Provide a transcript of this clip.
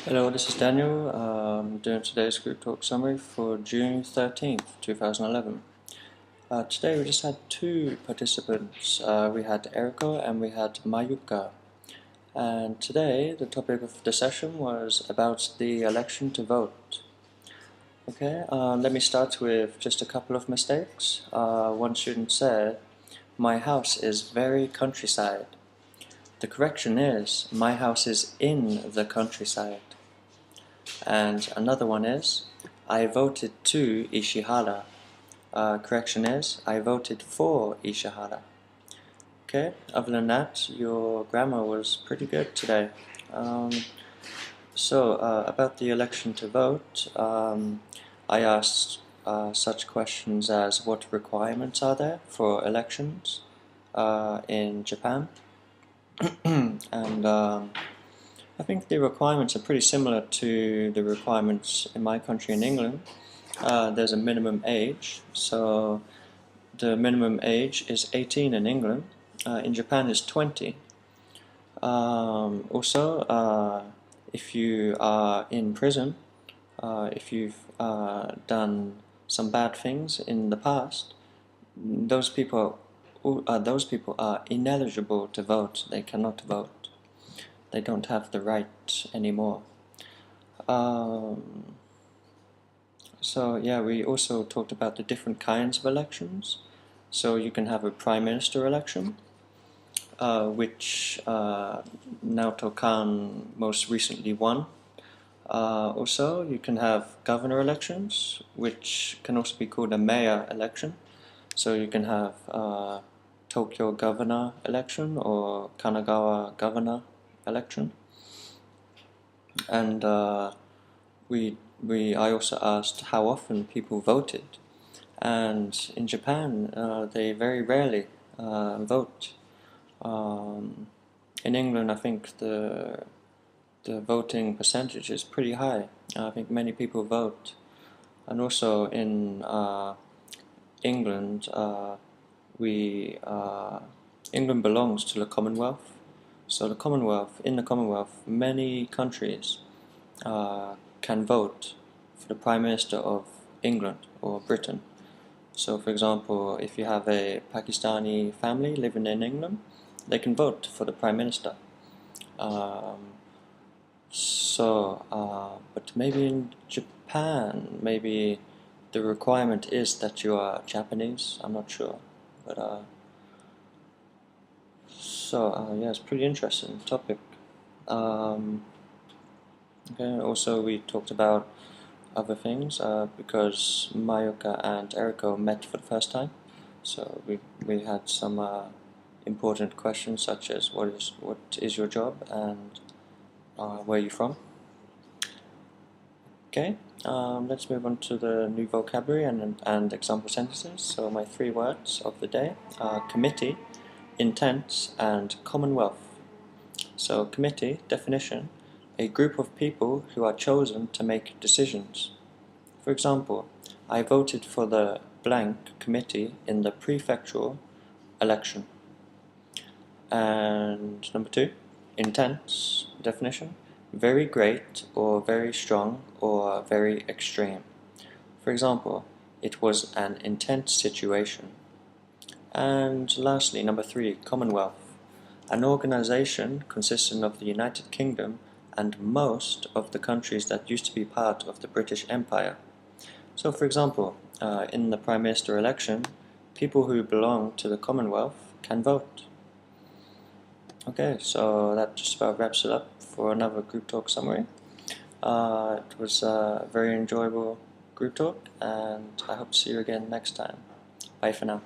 Hello, this is Daniel. Doing today's group talk summary for June 13th, 2011. Today we just had two participants. We had Eriko and we had Mayuka. And today the topic of the session was about the election to vote. Okay, let me start with just a couple of mistakes. One student said, "My house is very countryside." The correction is, "My house is in the countryside." And another one is, "I voted to Ishihara." Correction is, "I voted for Ishihara." Okay, other than that, your grammar was pretty good today. About the election to vote, I asked such questions as what requirements are there for elections in Japan, and I think the requirements are pretty similar to the requirements in my country in England. There's a minimum age, so the minimum age is 18 in England. In Japan is 20. If you are in prison, if you've done some bad things in the past, those people are ineligible to vote. They cannot vote. They don't have the right anymore. We also talked about the different kinds of elections. So you can have a prime minister election, which Naoto Kan most recently won. Also, you can have governor elections, which can also be called a mayor election. So you can have Tokyo governor election or Kanagawa governor election. And I also asked how often people voted, and in Japan they very rarely vote. In England, I think the voting percentage is pretty high. I think many people vote, and also in England, England belongs to the Commonwealth. So in the Commonwealth, many countries can vote for the Prime Minister of England or Britain. So for example, if you have a Pakistani family living in England, they can vote for the Prime Minister. But maybe in Japan, maybe the requirement is that you are Japanese. I'm not sure, but it's pretty interesting topic. Also we talked about other things because Mayuka and Eriko met for the first time. So we had some important questions such as what is your job and where are you from? Okay, let's move on to the new vocabulary and example sentences. So my 3 words of the day are committee, intense, and commonwealth. So committee, definition, a group of people who are chosen to make decisions. For example, I voted for the blank committee in the prefectural election. And number 2, intense, definition, very great or very strong or very extreme. For example, it was an intense situation. And lastly, number 3, Commonwealth, an organization consisting of the United Kingdom and most of the countries that used to be part of the British Empire. So for example, in the Prime Minister election, people who belong to the Commonwealth can vote. Okay, so that just about wraps it up for another group talk summary. It was a very enjoyable group talk, and I hope to see you again next time. Bye for now.